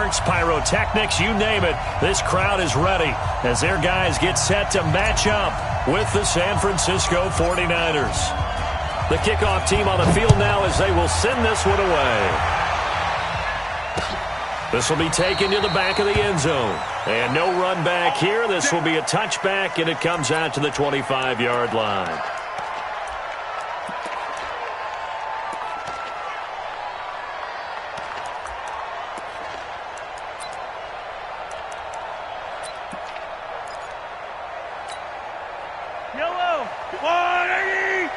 fireworks, pyrotechnics, you name it. This crowd is ready as their guys get set to match up with the San Francisco 49ers. The kickoff team on the field now as they will send this one away. This will be taken to the back of the end zone. And no run back here. This will be a touchback, and it comes out to the 25-yard line. Yellow, 180.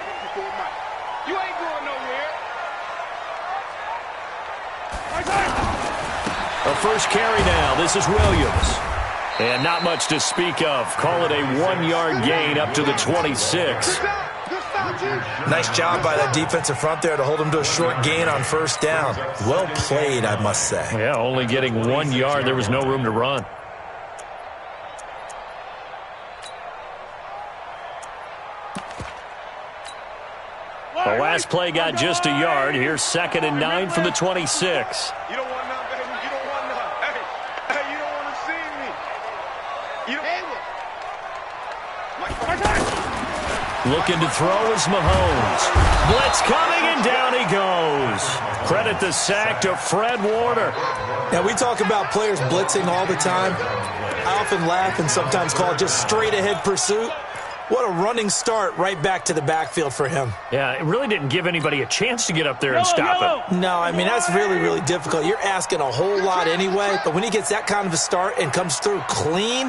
You ain't going nowhere. A first carry now. This is Williams. And not much to speak of. Call it a 1-yard gain up to the 26. Nice job by that defensive front there to hold him to a short gain on first down. Well played, I must say. Yeah, only getting 1 yard. There was no room to run. The last play got just a yard. Here's 2nd and 9 from the 26. You don't want none, baby. You don't want none. Hey, you don't want to see me. You don't. Looking to throw is Mahomes. Blitz coming, and down he goes. Credit the sack to Fred Warner. Now, we talk about players blitzing all the time. I often laugh and sometimes call it just straight-ahead pursuit. What a running start right back to the backfield for him. Yeah, it really didn't give anybody a chance to get up there and stop it. No, I mean, that's really, really difficult. You're asking a whole lot anyway, but when he gets that kind of a start and comes through clean,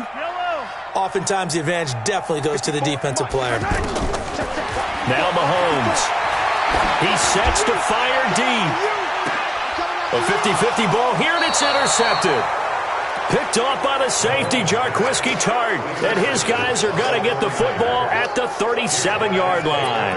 oftentimes the advantage definitely goes to the defensive player. Now Mahomes. He sets to fire deep. A 50-50 ball here, and it's intercepted. Picked off by the safety, Jarquiski Tart. And his guys are going to get the football at the 37-yard line.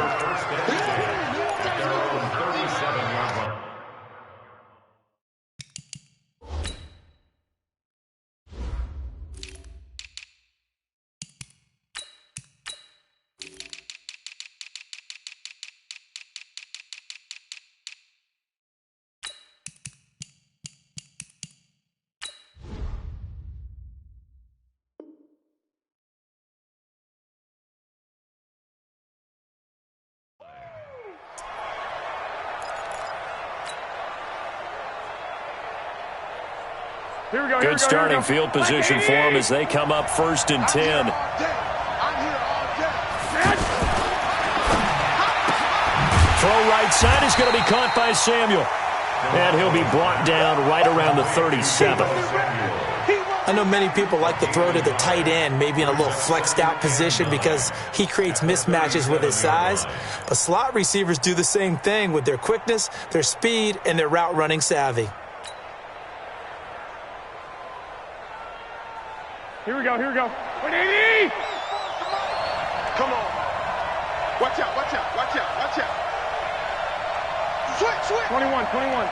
Good starting field position for them as they come up 1st and 10. Throw right side is going to be caught by Samuel. And he'll be brought down right around the 37. I know many people like to throw to the tight end, maybe in a little flexed out position because he creates mismatches with his size. But slot receivers do the same thing with their quickness, their speed, and their route running savvy. Here we go, here we go. 180! Come on. Watch out, watch out, watch out, watch out. Switch, switch. 21, 21.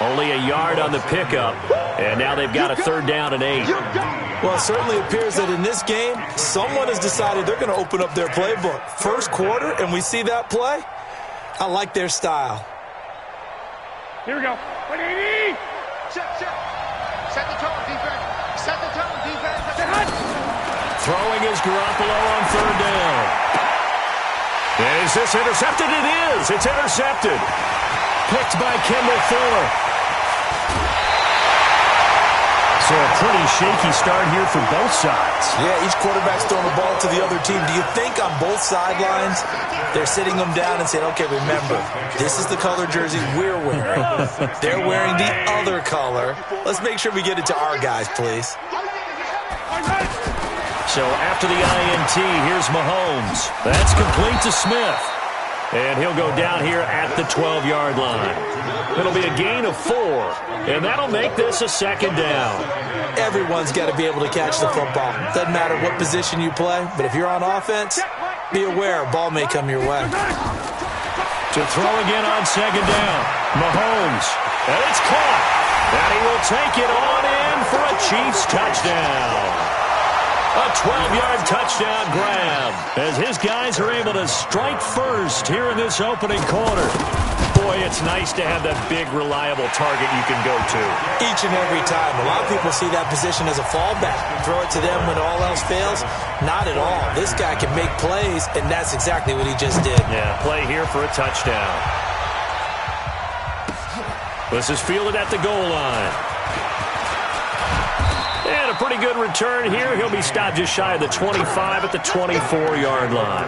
Only a yard on the pickup, and now they've got a 3rd down and 8. Well, it certainly appears that in this game, someone has decided they're going to open up their playbook. First quarter, and we see that play. I like their style. Here we go. 180! Set the tone, defense. Set the tone, defense. Throwing is Garoppolo on 3rd down. Is this intercepted? It is. It's intercepted. Picked by Kendall Fuller. So a pretty shaky start here for both sides. Yeah, each quarterback's throwing the ball to the other team. Do you think on both sidelines they're sitting them down and saying, okay, remember, this is the color jersey we're wearing. They're wearing the other color. Let's make sure we get it to our guys, please. So after the INT, here's Mahomes. That's complete to Smith. And he'll go down here at the 12-yard line. It'll be a gain of 4, and that'll make this a 2nd down. Everyone's got to be able to catch the football. Doesn't matter what position you play, but if you're on offense, be aware a ball may come your way. To throw again on 2nd down. Mahomes, and it's caught. And he will take it on in for a Chiefs touchdown. A 12-yard touchdown grab as his guys are able to strike first here in this opening quarter. Boy, it's nice to have that big, reliable target you can go to. Each and every time. A lot of people see that position as a fallback. Throw it to them when all else fails. Not at all. This guy can make plays, and that's exactly what he just did. Yeah, play here for a touchdown. This is fielded at the goal line. And a pretty good return here. He'll be stopped just shy of the 25 at the 24-yard line.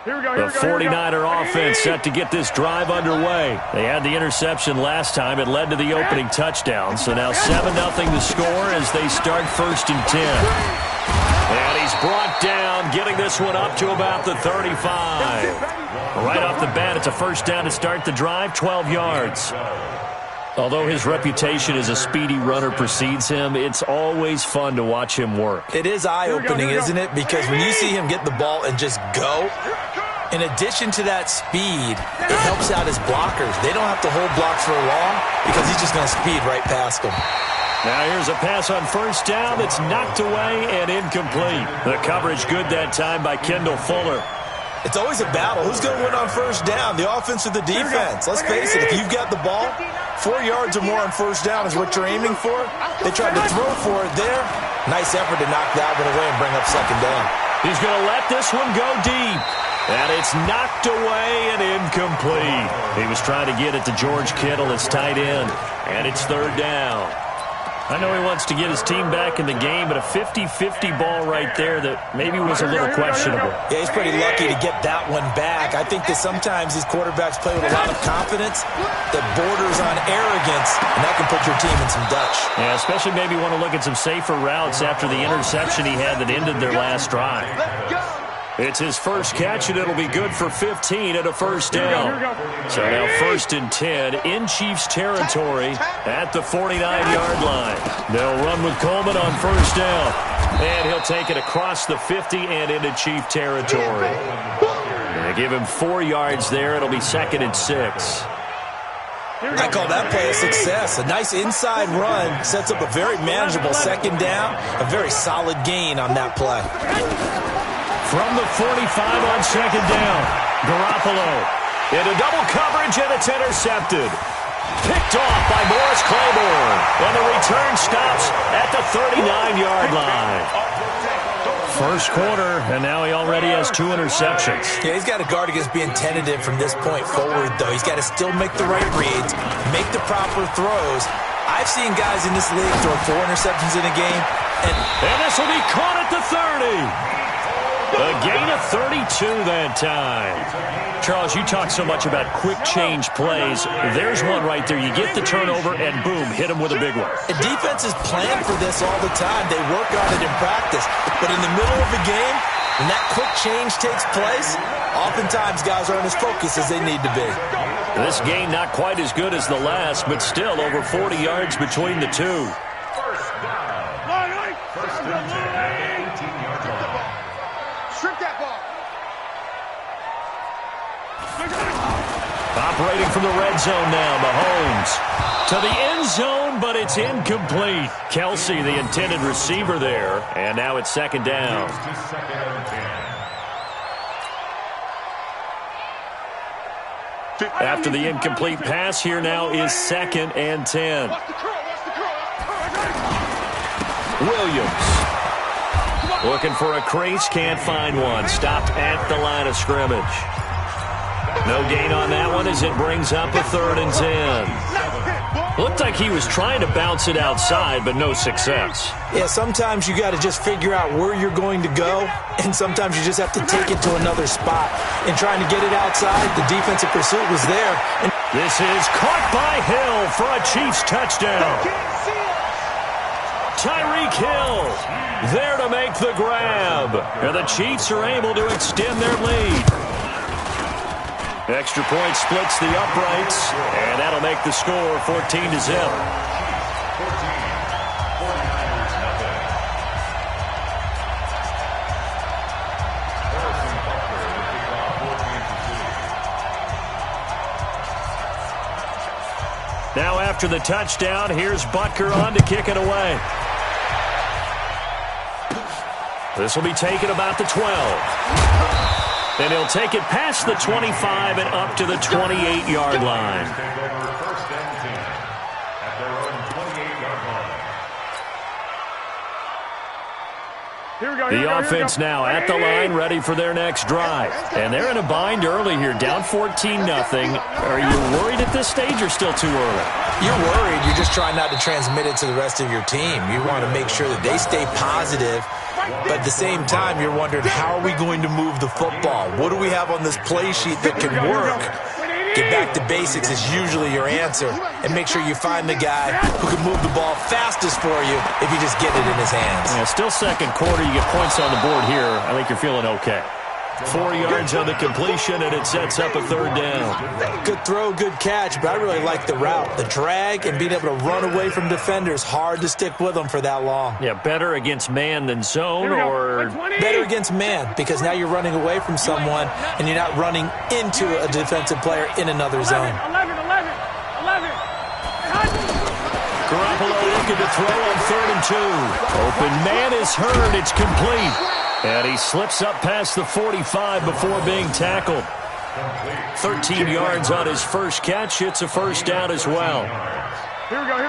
The 49er offense set to get this drive underway. They had the interception last time. It led to the opening touchdown. So now 7-0 to score as they start 1st and 10. And he's brought down, getting this one up to about the 35. Right off the bat, it's a first down to start the drive, 12 yards. Although his reputation as a speedy runner precedes him, it's always fun to watch him work. It is eye-opening, isn't it? Because when you see him get the ball and just go, in addition to that speed, it helps out his blockers. They don't have to hold blocks for long because he's just going to speed right past them. Now here's a pass on first down that's knocked away and incomplete. The coverage good that time by Kendall Fuller. It's always a battle. Who's going to win on first down, the offense or the defense? Let's face it, if you've got the ball, 4 yards or more on first down is what you're aiming for. They tried to throw for it there. Nice effort to knock that one away and bring up second down. He's going to let this one go deep. And it's knocked away and incomplete. He was trying to get it to George Kittle, his tight end. And it's 3rd down. I know he wants to get his team back in the game, but a 50-50 ball right there that maybe was a little questionable. Yeah, he's pretty lucky to get that one back. I think that sometimes these quarterbacks play with a lot of confidence that borders on arrogance, and that can put your team in some Dutch. Yeah, especially maybe want to look at some safer routes after the interception he had that ended their last drive. It's his first catch, and it'll be good for 15 at a first down. So now 1st and 10 in Chiefs territory at the 49-yard line. They'll run with Coleman on first down. And he'll take it across the 50 and into Chief territory. They give him 4 yards there. It'll be 2nd and 6. I call that play a success. A nice inside run sets up a very manageable second down. A very solid gain on that play. From the 45 on second down, Garoppolo into double coverage, and it's intercepted. Picked off by Morris Claiborne, and the return stops at the 39-yard line. First quarter, and now he already has 2 interceptions. Yeah, he's got to guard against being tentative from this point forward, though. He's got to still make the right reads, make the proper throws. I've seen guys in this league throw 4 interceptions in a game. And this will be caught at the 30. A gain of 32 that time. Charles, you talk so much about quick change plays. There's one right there. You get the turnover, and boom, hit him with a big one. And defenses plan for this all the time. They work on it in practice. But in the middle of the game, when that quick change takes place, oftentimes guys aren't as focused as they need to be. This game not quite as good as the last, but still over 40 yards between the two. Operating from the red zone now, Mahomes to the end zone, but it's incomplete. Kelsey, the intended receiver there, and now it's 2nd down. After the incomplete pass, here now is 2nd and 10. Williams looking for a crease, can't find one. Stopped at the line of scrimmage. No gain on that one as it brings up a 3rd and 10. Looked like he was trying to bounce it outside, but no success. Yeah, sometimes you got to just figure out where you're going to go, and sometimes you just have to take it to another spot. In trying to get it outside, the defensive pursuit was there. And this is caught by Hill for a Chiefs touchdown. Tyreek Hill there to make the grab. And the Chiefs are able to extend their lead. Extra point splits the uprights, and that'll make the score 14-0. after the touchdown. Here's Butker on to kick it away. This will be taken about the 12. And he'll take it past the 25 and up to the 28-yard line. The offense now at the line, ready for their next drive. And they're in a bind early here, down 14-0. Are you worried at this stage or still too early? You're worried. You're just trying not to transmit it to the rest of your team. You want to make sure that they stay positive. But at the same time, you're wondering, how are we going to move the football? What do we have on this play sheet that can work? Get back to basics is usually your answer. And make sure you find the guy who can move the ball fastest for you if you just get it in his hands. Yeah, still second quarter. You get points on the board here. I think you're feeling okay. 4 yards on the completion, and it sets up a third down. Good throw, good catch, but I really like the route. The drag and being able to run away from defenders, hard to stick with them for that long. Yeah, better against man than zone, or better against man, because now you're running away from someone and you're not running into a defensive player in another zone. 11. Garoppolo looking to throw on 3rd and 2. Open man is heard. It's complete. And he slips up past the 45 before being tackled. 13 yards on his first catch. It's a first down as well.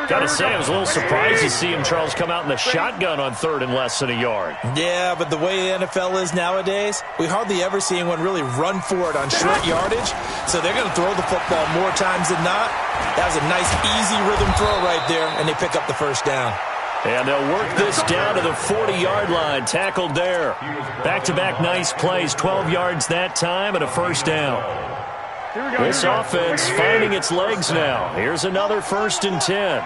Gotta say, I was a little surprised to see him, Charles, come out in the shotgun on 3rd and less than a yard. Yeah, but the way the NFL is nowadays, we hardly ever see anyone really run for it on short yardage. So they're going to throw the football more times than not. That was a nice, easy rhythm throw right there, and they pick up the first down. And they'll work this down to the 40-yard line. Tackled there. Back-to-back nice plays. 12 yards that time and a first down. This offense finding its legs now. Here's another 1st and 10.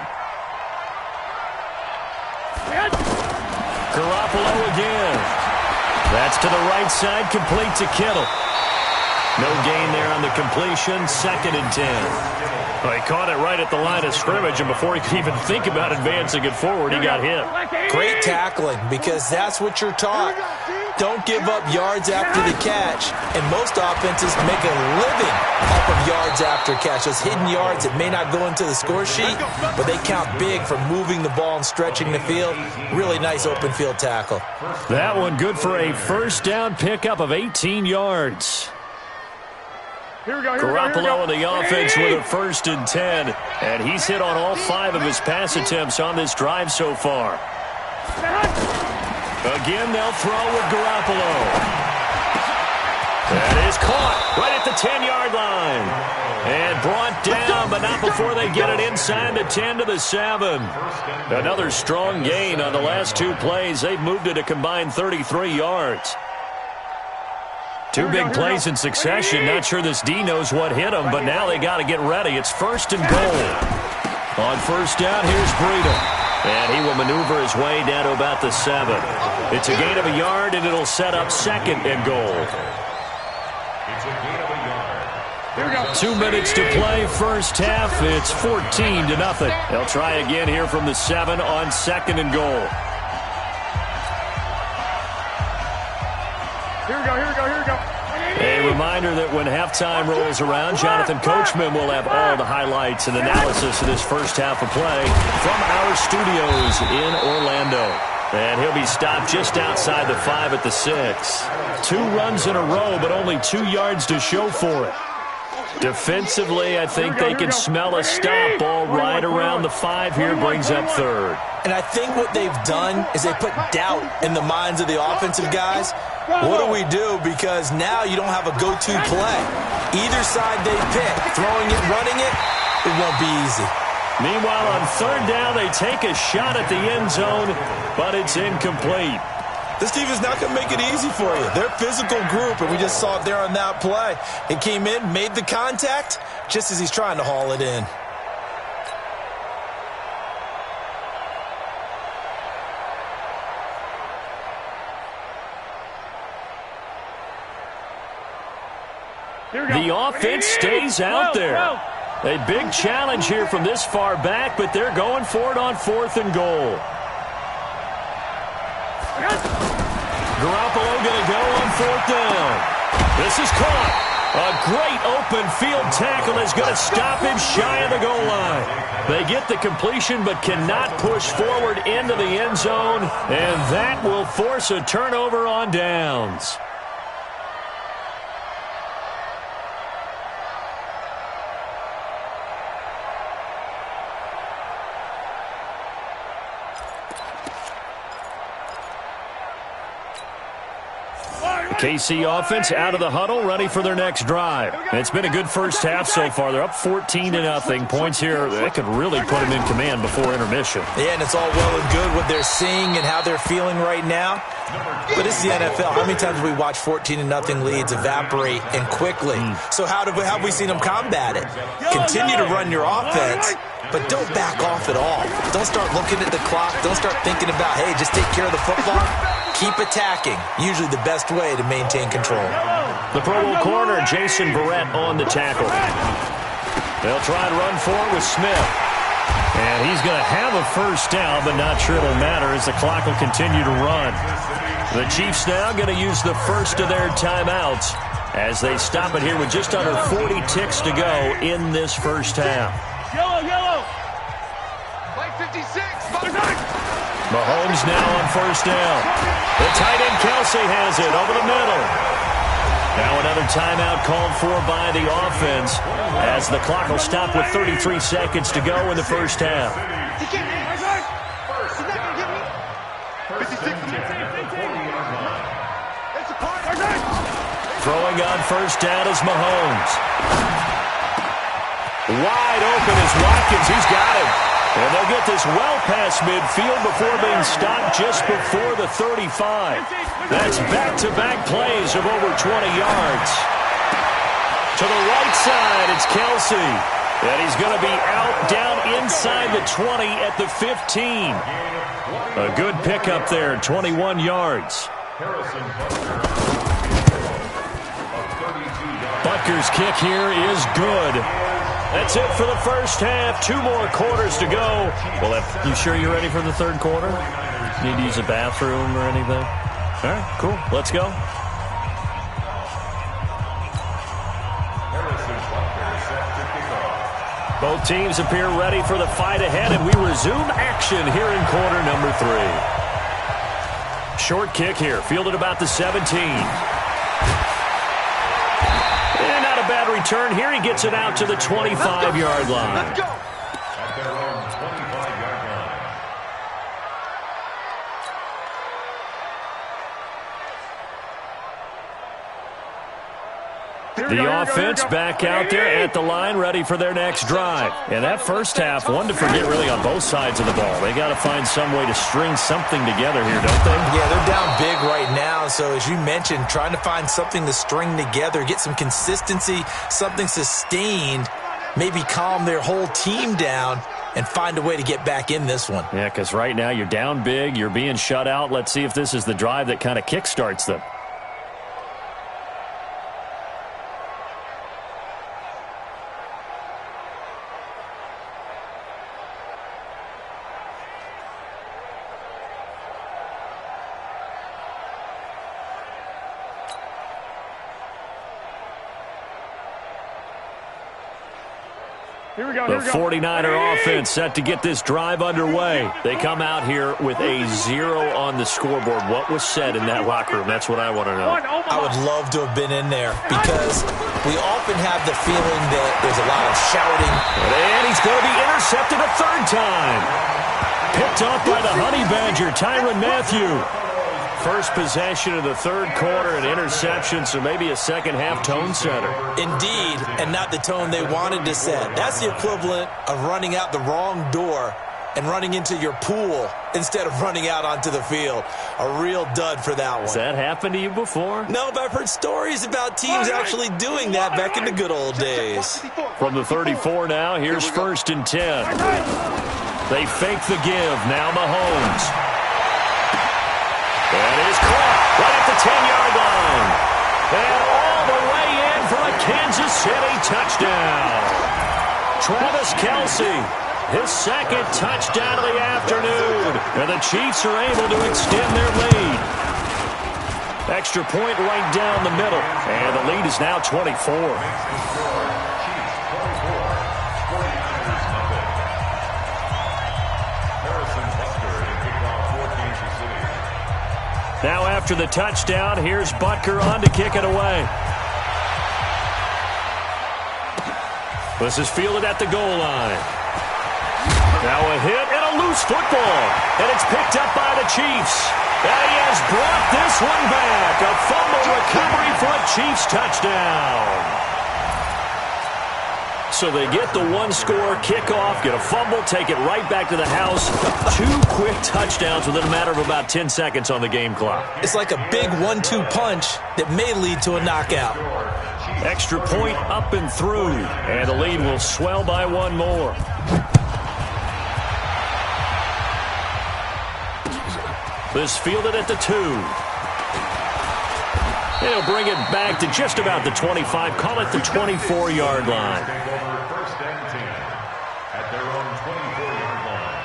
Garoppolo again. That's to the right side, complete to Kittle. No gain there on the completion. 2nd and 10. Well, he caught it right at the line of scrimmage, and before he could even think about advancing it forward, he got hit. Great tackling, because that's what you're taught. Don't give up yards after the catch, and most offenses make a living off of yards after catch. Those hidden yards that may not go into the score sheet, but they count big for moving the ball and stretching the field. Really nice open field tackle. That one good for a first down pickup of 18 yards. Garoppolo in the offense with a 1st and 10. And he's hit on all 5 of his pass attempts on this drive so far. Again, they'll throw with Garoppolo. That is caught right at the 10-yard line. And brought down, but not before they get it inside the 10 to the 7. Another strong gain on the last 2 plays. They've moved it a combined 33 yards. 2 big plays in succession. Not sure this D knows what hit him, but now they got to get ready. It's 1st and goal. On 1st down, here's Breida. And he will maneuver his way down to about the 7. It's a gain of a yard, and it'll set up 2nd and goal. 2 minutes to play, first half. It's 14-0. They'll try again here from the 7 on 2nd and goal. Here we go. A reminder that when halftime rolls around, Jonathan Coachman will have all the highlights and analysis of this first half of play from our studios in Orlando. And he'll be stopped just outside the 5 at the 6. 2 runs in a row, but only 2 yards to show for it. Defensively, I think they can smell a stop. Ball right around the 5 here, brings up 3rd. And I think what they've done is they put doubt in the minds of the offensive guys. What do we do? Because now you don't have a go-to play. Either side they pick, throwing it, running it, it won't be easy. Meanwhile, on 3rd down, they take a shot at the end zone, but it's incomplete. This team is not going to make it easy for you. They're a physical group, and we just saw it there on that play. It came in, made the contact, just as he's trying to haul it in. The offense stays out there. A big challenge here from this far back, but they're going for it on 4th and goal. Garoppolo going to go on 4th down. This is caught. A great open field tackle is going to stop him shy of the goal line. They get the completion but cannot push forward into the end zone, and that will force a turnover on downs. KC offense out of the huddle, ready for their next drive. It's been a good first half so far. They're up 14-0. Points here, that could really put them in command before intermission. Yeah, and it's all well and good what they're seeing and how they're feeling right now. But it's the NFL. How many times have we watched 14-0 leads evaporate and quickly? So how have we seen them combat it? Continue to run your offense, but don't back off at all. Don't start looking at the clock. Don't start thinking about, hey, just take care of the football. Keep attacking. Usually the best way to maintain control. The Pro Bowl corner, Jason Verrett, on the tackle. They'll try and run forward with Smith. And he's going to have a first down, but not sure it'll matter as the clock will continue to run. The Chiefs now going to use the first of their timeouts as they stop it here with just under 40 ticks to go in this first half. Yellow. Play 56. Mahomes now on first down. The tight end Kelsey has it over the middle. Now another timeout called for by the offense as the clock will stop with 33 seconds to go in the first half. Throwing on first down is Mahomes. Wide open is Watkins. He's got him. And they'll get this well past midfield before being stopped just before the 35. That's back-to-back plays of over 20 yards. To the right side, it's Kelsey. And he's going to be out down inside the 20 at the 15. A good pickup there, 21 yards. Butker's kick here is good. That's it for the first half. 2 more quarters to go. Well, you sure you're ready for the third quarter? Need to use a bathroom or anything? All right, cool. Let's go. Both teams appear ready for the fight ahead, and we resume action here in quarter number 3. Short kick here, fielded about the 17. And not a bad return here. He gets it out to the 25-yard line. Let's go. The offense back out there at the line, ready for their next drive. And that first half, one to forget really on both sides of the ball. They got to find some way to string something together here, don't they? Yeah, they're down big right now. So as you mentioned, trying to find something to string together, get some consistency, something sustained, maybe calm their whole team down and find a way to get back in this one. Yeah, because right now you're down big, you're being shut out. Let's see if this is the drive that kind of kickstarts them. Here we go. The 49er offense set to get this drive underway. They come out here with a 0 on the scoreboard. What was said in that locker room? That's what I want to know. I would love to have been in there because we often have the feeling that there's a lot of shouting. And he's going to be intercepted a third time. Picked off by the Honey Badger, Tyrann Mathieu. First possession of the third quarter, an interception, so maybe a second-half tone setter. Indeed, and not the tone they wanted to set. That's the equivalent of running out the wrong door and running into your pool instead of running out onto the field. A real dud for that one. Has that happened to you before? No, but I've heard stories about teams actually doing that back in the good old days. From the 34 now, here's 1st and 10. They fake the give. Now Mahomes. And is caught right at the 10-yard line. And all the way in for a Kansas City touchdown. Travis Kelce, his second touchdown of the afternoon. And the Chiefs are able to extend their lead. Extra point right down the middle. And the lead is now 24. Now after the touchdown, here's Butker on to kick it away. This is fielded at the goal line. Now a hit and a loose football. And it's picked up by the Chiefs. And he has brought this one back. A fumble recovery for a Chiefs touchdown. So they get the one-score kickoff, get a fumble, take it right back to the house. 2 quick touchdowns within a matter of about 10 seconds on the game clock. It's like a big 1-2 punch that may lead to a knockout. Extra point up and through. And the lead will swell by 1 more. This fielded at the 2. And he'll bring it back to just about the 25. Call it the 24-yard line. First and 10 at their own 24-yard line.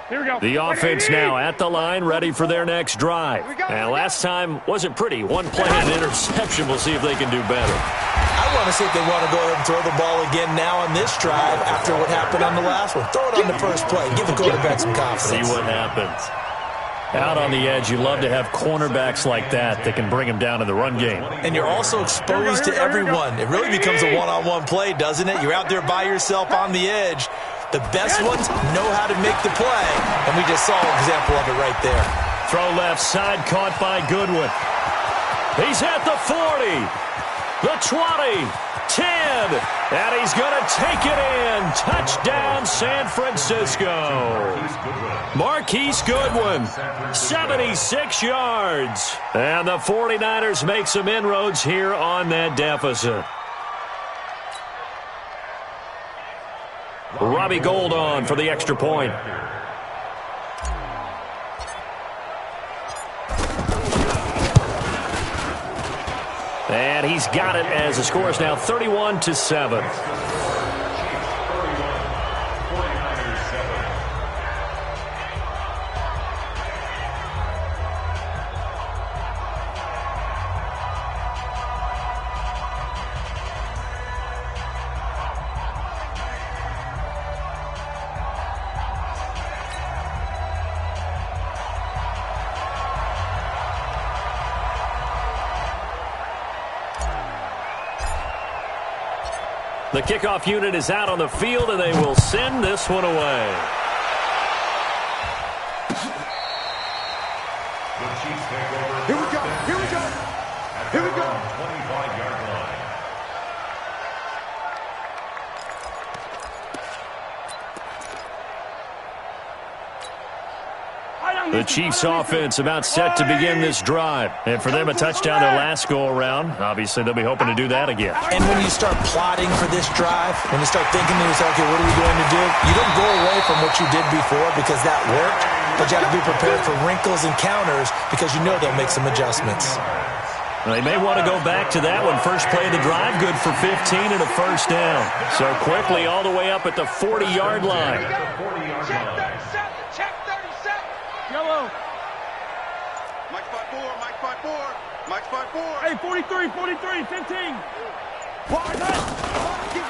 Here we go. The offense now at the line, ready for their next drive. And last time wasn't pretty. 1 play and an interception. We'll see if they can do better. I want to see if they want to go ahead and throw the ball again now on this drive after what happened on the last one. Throw it on the first play. Give the quarterback some confidence. See what happens. Out on the edge, you love to have cornerbacks like that can bring them down in the run game. And you're also exposed to everyone. It really becomes a one-on-one play, doesn't it? You're out there by yourself on the edge. The best ones know how to make the play, and we just saw an example of it right there. Throw left side, caught by Goodwin. He's at the 40, the 20, 10, and he's going to take it in. Touchdown, San Francisco. Marquise Goodwin, 76 yards. And the 49ers make some inroads here on that deficit. Robbie Gould on for the extra point. And he's got it as the score is now 31-7. The kickoff unit is out on the field, and they will send this one away. Here we go. Here we go. Here we go. 25-yard line. The Chiefs offense about set to begin this drive. And for them, a touchdown their last go-around. Obviously, they'll be hoping to do that again. And when you start plotting for this drive, when you start thinking to yourself, okay, what are we going to do? You don't go away from what you did before because that worked, but you have to be prepared for wrinkles and counters because you know they'll make some adjustments. They may want to go back to that one. First play of the drive, good for 15 and a first down. So quickly all the way up at the 40-yard line. Check 37. Yellow. Mike spot 4. Mike spot 4. Mike spot 4. Hey, 43, 43, 15.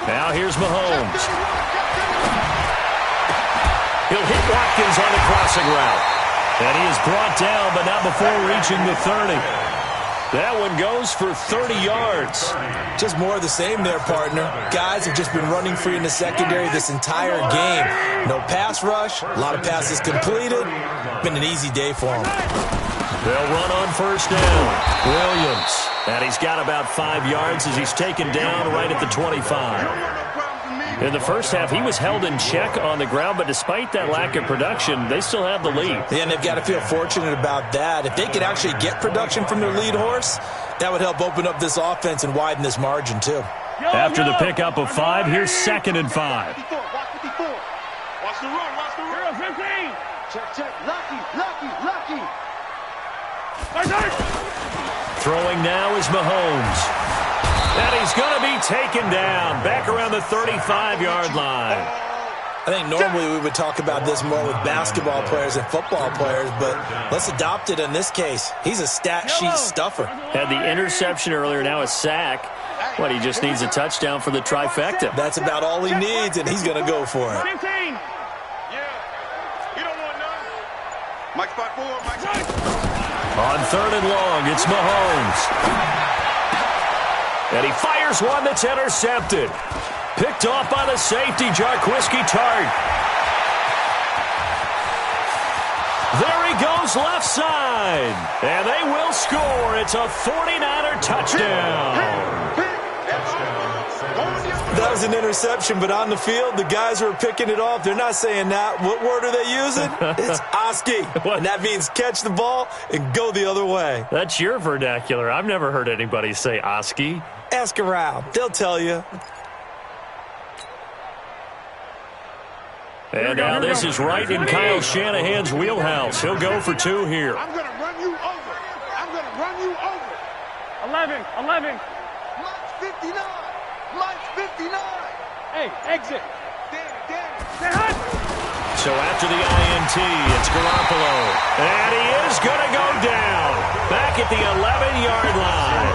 Now here's Mahomes. He'll hit Watkins on the crossing route. And he is brought down, but not before reaching the 30. That one goes for 30 yards. Just more of the same there, partner. Guys have just been running free in the secondary this entire game. No pass rush, a lot of passes completed. Been an easy day for them. They'll run on first down. Williams. And he's got about 5 yards as he's taken down right at the 25. In the first half, he was held in check on the ground, but despite that lack of production, they still have the lead. Yeah, and they've got to feel fortunate about that. If they could actually get production from their lead horse, that would help open up this offense and widen this margin, too. After the pickup of 5, here's 2nd and 5. Watch the run. Watch the run. 15. Check. Lucky. Throwing now is Mahomes. And he's going to be taken down back around the 35-yard line. I think normally we would talk about this more with basketball players and football players, but let's adopt it in this case. He's a stat sheet stuffer. Had the interception earlier, now a sack. He just needs a touchdown for the trifecta. That's about all he needs, and he's going to go for it. 15. Yeah. You don't want none. Mike spot 4. Mike. On 3rd and long, it's Mahomes. And he fires one that's intercepted. Picked off by the safety, Jarquiski Tart. There he goes left side. And they will score. It's a 49er touchdown. That was an interception, but on the field, the guys who are picking it off, they're not saying that. What word are they using? It's Oski. And that means catch the ball and go the other way. That's your vernacular. I've never heard anybody say Oski. Ask around. They'll tell you. And now this is right in Kyle Shanahan's wheelhouse. He'll go for 2 here. I'm going to run you over. 11. Mike's 59. Hey, exit. Danny. So after the INT, it's Garoppolo. And he is going to go down. Back at the 11-yard line.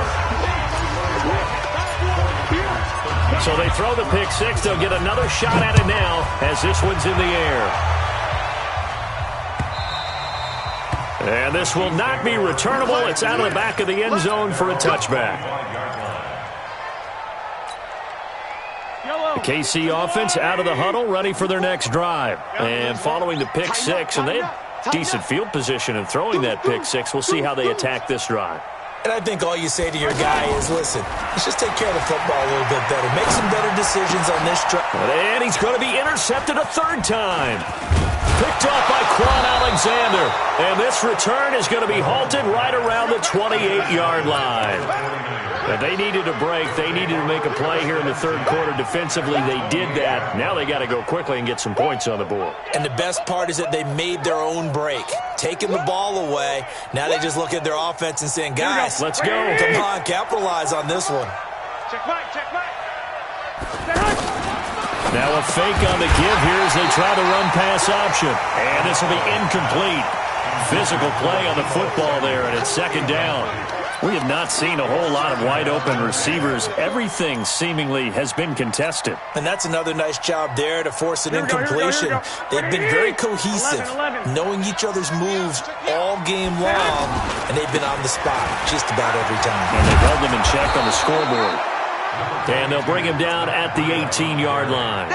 So they throw the pick 6. They'll get another shot at it now as this one's in the air. And this will not be returnable. It's out of the back of the end zone for a touchback. The KC offense out of the huddle, ready for their next drive. And following the pick 6, and they had decent field position in throwing that pick 6. We'll see how they attack this drive. And I think all you say to your guy is, listen, let's just take care of the football a little bit better. Make some better decisions on this drive. And he's going to be intercepted a 3rd time. Picked off by Quan Alexander. And this return is going to be halted right around the 28-yard line. And they needed a break. They needed to make a play here in the 3rd quarter defensively. They did that. Now they got to go quickly and get some points on the board. And the best part is that they made their own break. Taking the ball away. Now they just look at their offense and saying, guys, let's go. Come on, capitalize on this one. Check Mike. Now a fake on the give here as they try the run-pass option. And this will be incomplete. Physical play on the football there, and it's 2nd down. We have not seen a whole lot of wide-open receivers. Everything seemingly has been contested. And that's another nice job there to force an incompletion. They've been very cohesive, knowing each other's moves all game long, and they've been on the spot just about every time. And they've held them in check on the scoreboard. And they'll bring him down at the 18-yard line.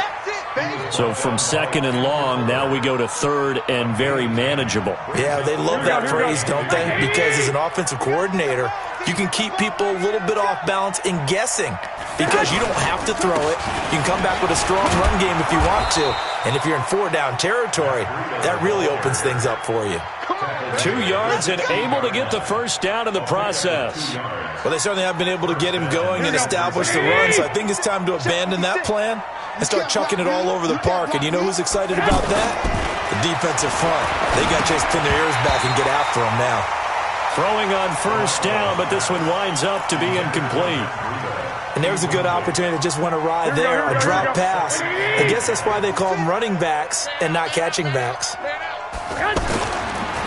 So from 2nd and long, now we go to 3rd and very manageable. Yeah, they love that phrase, don't they? Because as an offensive coordinator, you can keep people a little bit off balance and guessing because you don't have to throw it. You can come back with a strong run game if you want to. And if you're in 4-down territory, that really opens things up for you. 2 yards and able to get the 1st down in the process. Well, they certainly have been able to get him going and establish the run, so I think it's time to abandon that plan and start chucking it all over the park. And you know who's excited about that? The defensive front. They got to just pin their ears back and get after him now. Throwing on 1st down, but this one winds up to be incomplete. And there's a good opportunity that just went awry there, a drop pass. I guess that's why they call them running backs and not catching backs.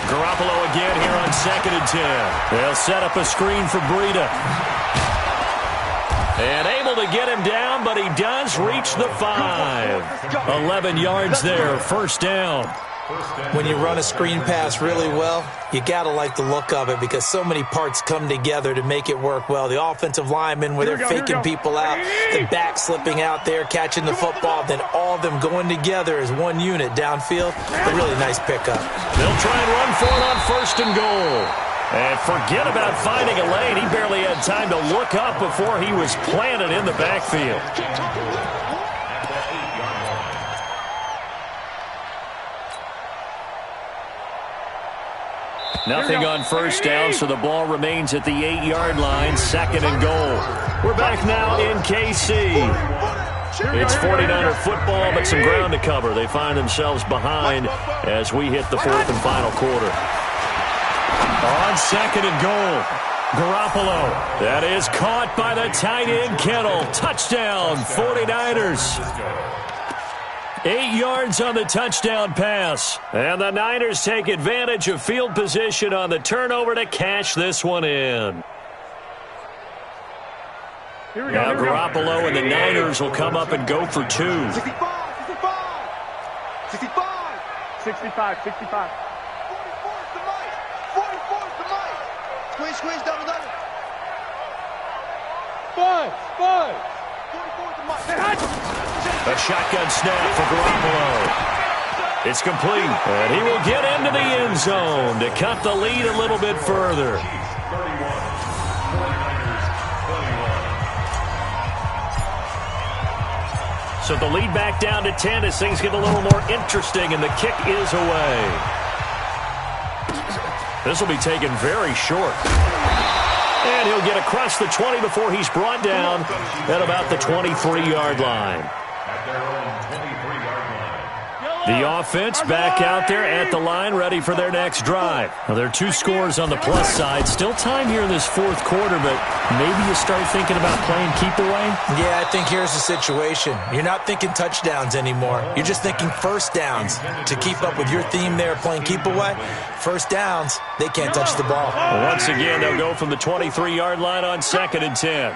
Garoppolo again here on 2nd and 10. They'll set up a screen for Breida. And able to get him down, but he does reach the 5. 11 yards there, 1st down. When you run a screen pass really well, you got to like the look of it because so many parts come together to make it work well. The offensive linemen, where they're faking people out, the back slipping out there, catching the football, then all of them going together as one unit downfield. A really nice pickup. They'll try and run for it on 1st and goal. And forget about finding a lane. He barely had time to look up before he was planted in the backfield. Nothing on first down, so the ball remains at the 8-yard line, 2nd and goal. We're back now in KC. It's 49er football, but some ground to cover. They find themselves behind as we hit the 4th and final quarter. On 2nd and goal, Garoppolo. That is caught by the tight end, Kittle. Touchdown, 49ers. 8 yards on the touchdown pass. And the Niners take advantage of field position on the turnover to cash this one in. Now Garoppolo and the Niners will come up and go for 2. 65. 44 is the mic. 44 is the mic. Squeeze, double. 5. 44 is the mic. A shotgun snap for Garoppolo. It's complete, and he will get into the end zone to cut the lead a little bit further. So the lead back down to 10 as things get a little more interesting, and the kick is away. This will be taken very short. And he'll get across the 20 before he's brought down at about the 23-yard line. The offense back out there at the line, ready for their next drive. Now, there are 2 scores on the plus side. Still time here in this 4th quarter, but maybe you start thinking about playing keep away? Yeah, I think here's the situation. You're not thinking touchdowns anymore. You're just thinking first downs. To keep up with your theme there, playing keep away, first downs, they can't touch the ball. Well, once again, they'll go from the 23-yard line on 2nd and 10.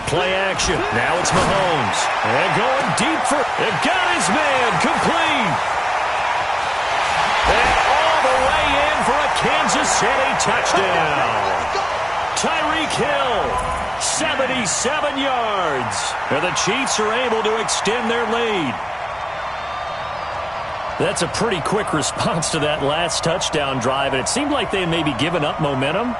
Play action. Now it's Mahomes. And going deep for... It got his man complete. And all the way in for a Kansas City touchdown. Tyreek Hill, 77 yards. And the Chiefs are able to extend their lead. That's a pretty quick response to that last touchdown drive, and it seemed like they had maybe given up momentum.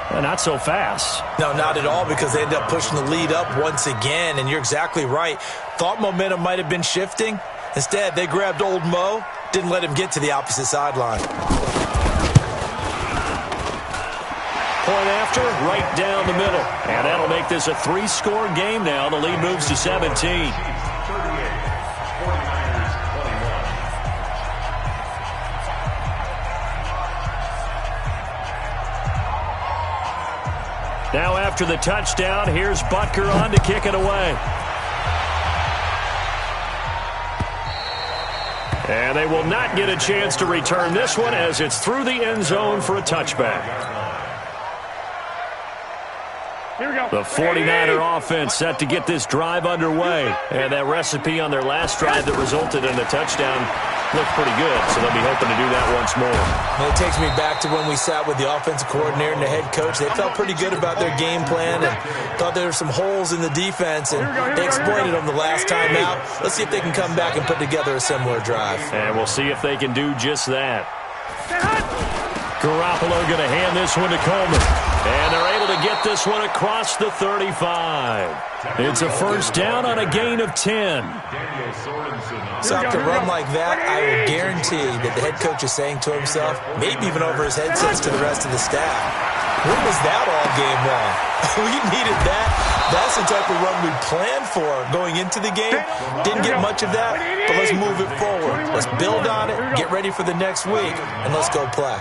Not so fast. No, not at all, because they ended up pushing the lead up once again, and you're exactly right. Thought momentum might have been shifting. Instead, they grabbed old Mo, didn't let him get to the opposite sideline. Point after, right down the middle. And that'll make this a 3-score game now. The lead moves to 17. Now after the touchdown, here's Butker on to kick it away. And they will not get a chance to return this one as it's through the end zone for a touchback. Here we go. The 49er offense set to get this drive underway. And that recipe on their last drive that resulted in a touchdown looked pretty good, so they'll be hoping to do that once more. Well, it takes me back to when we sat with the offensive coordinator and the head coach. They felt pretty good about their game plan and thought there were some holes in the defense, and they exploited them the last time out. Let's see if they can come back and put together a similar drive. And we'll see if they can do just that. Garoppolo going to hand this one to Coleman. And they're able to get this one across the 35. It's a first down on a gain of 10. So after a run like that, I will guarantee that the head coach is saying to himself, maybe even over his headsets to the rest of the staff, when was that all game long? We needed that. That's the type of run we planned for going into the game. Didn't get much of that, but let's move it forward. Let's build on it, get ready for the next week, and let's go play.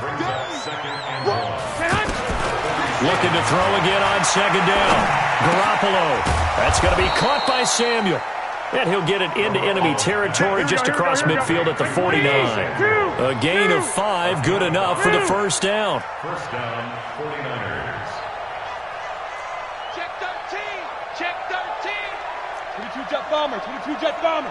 Looking to throw again on 2nd down. Garoppolo. That's going to be caught by Samuel. And he'll get it into enemy territory just across midfield at the 49. A gain of 5, good enough for the first down. First down, 49ers. Check 13. Check 13. 22 jet bomber. 22 jet bomber.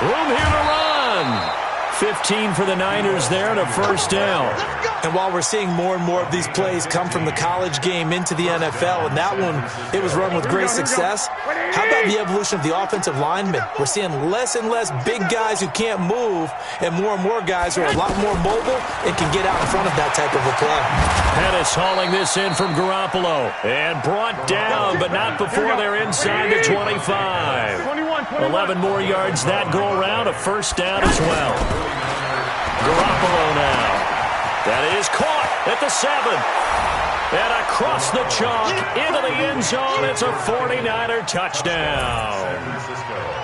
Room here to run. 15 for the Niners there and a first down. And while we're seeing more and more of these plays come from the college game into the NFL, and that one, it was run with great success, How about the evolution of the offensive linemen? We're seeing less and less big guys who can't move and more guys who are a lot more mobile and can get out in front of that type of a play. Pettis hauling this in from Garoppolo. And brought down, but not before they're inside the 25. 11 more yards that go around, a first down as well. Garoppolo now. That is caught at the 7. And across the chalk, into the end zone, it's a 49er touchdown.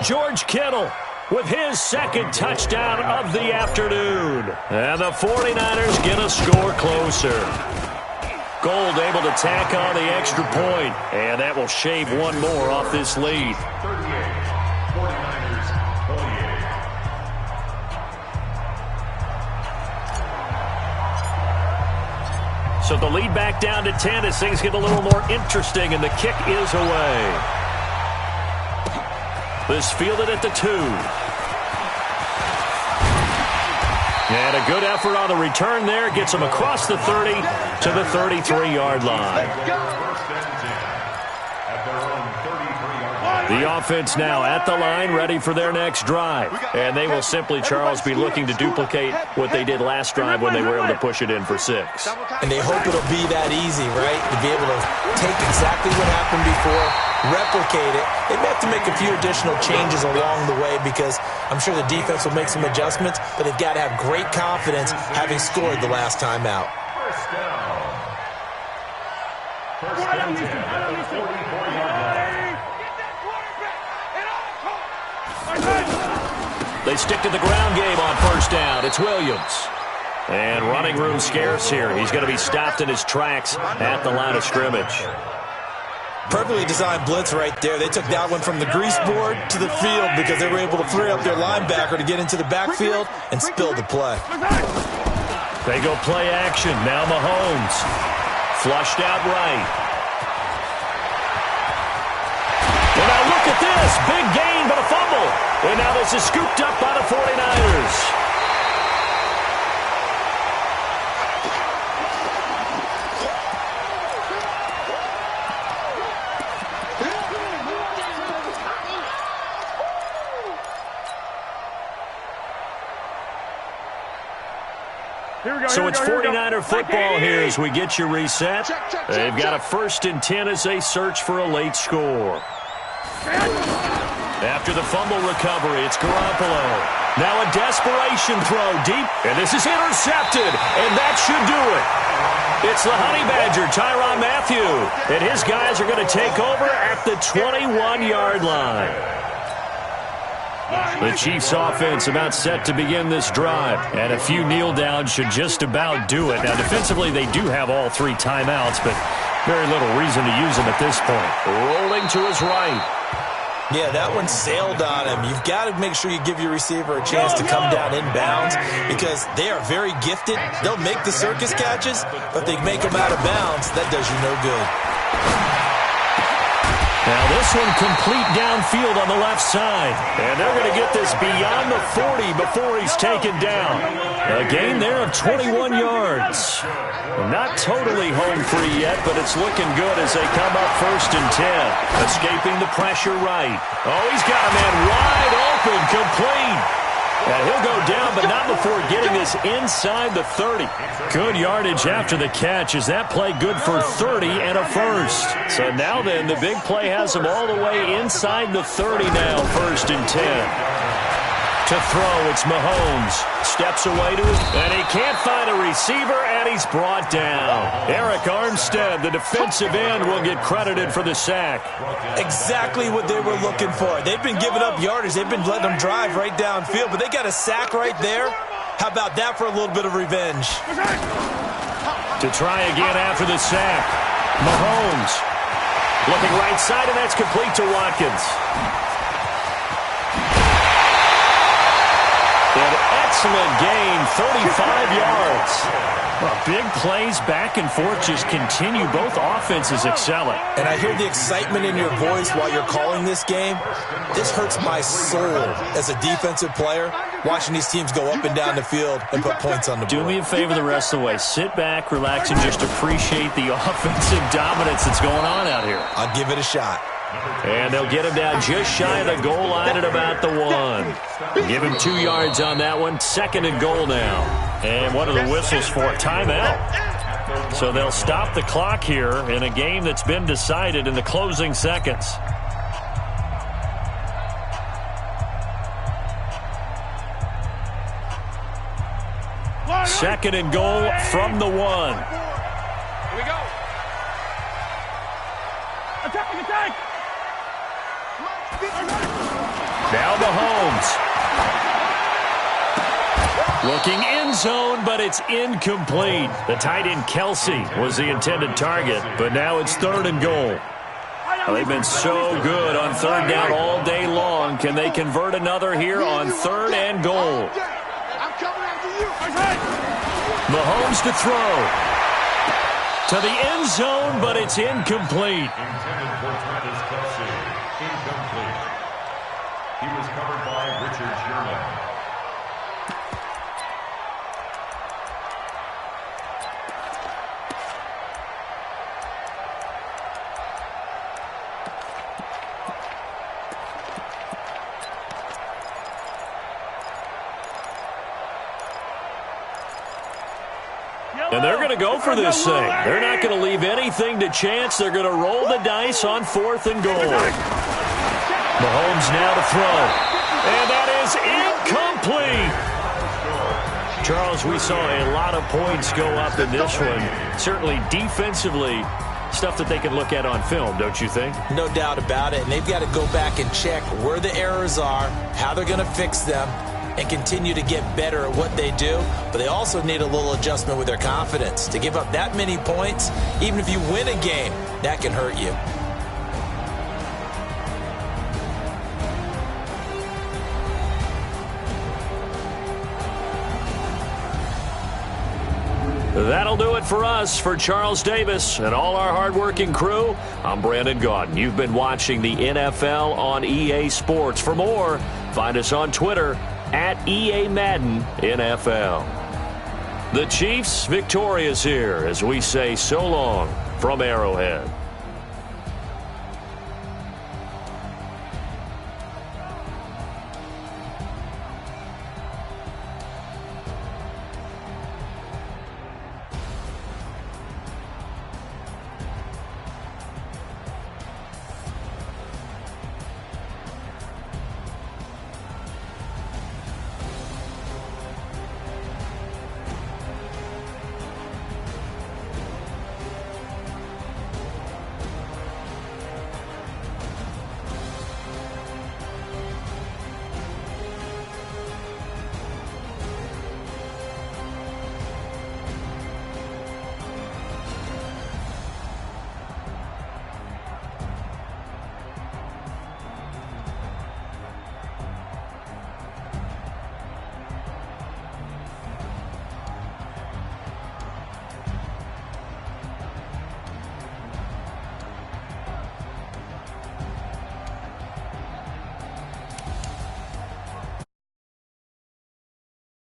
George Kittle with his second touchdown of the afternoon. And the 49ers get a score closer. Gold able to tack on the extra point, and that will shave one more off this lead. 49ers, 48. So the lead back down to 10 as things get a little more interesting, and the kick is away. This fielded at the 2. And a good effort on the return there. Gets them across the 30 to the 33-yard line. The offense now at the line, ready for their next drive. And they will simply, Charles, be looking to duplicate what they did last drive when they were able to push it in for 6. And they hope it'll be that easy, right? To be able to take exactly what happened before, replicate it. They may have to make a few additional changes along the way because I'm sure the defense will make some adjustments, but they've got to have great confidence having scored the last time out. First down. First down 10 at the 44-yard line. They stick to the ground game on first down. It's Williams. And running room scarce here. He's going to be stopped in his tracks at the line of scrimmage. Perfectly designed blitz right there. They took that one from the grease board to the field because they were able to free up their linebacker to get into the backfield and spill the play. They go play action. Now Mahomes. Flushed out right. And now look at this. Big gain, but a fumble. And now this is scooped up by the 49ers. So it's 49er football here as we get you reset. They've got a 1st and 10 as they search for a late score. After the fumble recovery, it's Garoppolo. Now a desperation throw deep, and this is intercepted, and that should do it. It's the Honey Badger, Tyrann Mathieu, and his guys are going to take over at the 21-yard line. The Chiefs offense about set to begin this drive, and a few kneel downs should just about do it. Now defensively they do have all 3 timeouts, but very little reason to use them at this point. Rolling to his right. Yeah, that one sailed on him. You've got to make sure you give your receiver a chance to come down inbounds because they are very gifted. They'll make the circus catches, but they make them out of bounds. That does you no good. Now this one complete downfield on the left side. And they're going to get this beyond the 40 before he's taken down. A gain there of 21 yards. Not totally home free yet, but it's looking good as they come up 1st and 10. Escaping the pressure right. Oh, he's got a man wide open, complete. And he'll go down, but not before getting this inside the 30. Good yardage after the catch. Is that play good for 30 and a 1st? So now then, the big play has him all the way inside the 30 now, 1st and 10. To throw, it's Mahomes. Steps away to it, and he can't find a receiver, and he's brought down. Eric Armstead, the defensive end, will get credited for the sack. Exactly what they were looking for. They've been giving up yardage. They've been letting them drive right downfield, but they got a sack right there. How about that for a little bit of revenge? To try again after the sack. Mahomes looking right side, and that's complete to Watkins. An excellent gain, 35 yards. Well, big plays back and forth just continue. Both offenses excelling. And I hear the excitement in your voice while you're calling this game. This hurts my soul as a defensive player, watching these teams go up and down the field and put points on the board. Do me a favor the rest of the way. Sit back, relax, and just appreciate the offensive dominance that's going on out here. I'll give it a shot. And they'll get him down just shy of the goal line at about the 1. Give him 2 yards on that one. 2nd and goal now. And what are the whistles for? Timeout. So they'll stop the clock here in a game that's been decided in the closing seconds. Second and goal from the 1. Here we go. Attack! Now Mahomes. Looking end zone, but it's incomplete. The tight end Kelsey was the intended target, but now it's 3rd and goal. Well, they've been so good on 3rd down all day long. Can they convert another here on 3rd and goal? I'm coming after you. Mahomes to throw. To the end zone, but it's incomplete. Intended for Travis Kelsey. Incomplete. He was covered by Richard Sherman. And they're going to go for this thing. They're not going to leave anything to chance. They're going to roll the dice on 4th and goal. Mahomes now to throw. And that is incomplete. Charles, we saw a lot of points go up in this one. Certainly defensively, stuff that they can look at on film, don't you think? No doubt about it. And they've got to go back and check where the errors are, how they're going to fix them, and continue to get better at what they do. But they also need a little adjustment with their confidence. To give up that many points, even if you win a game, that can hurt you. That'll do it for us. For Charles Davis and all our hardworking crew, I'm Brandon Gaudin. You've been watching the NFL on EA Sports. For more, find us on Twitter at EA Madden NFL. The Chiefs victorious here as we say so long from Arrowhead.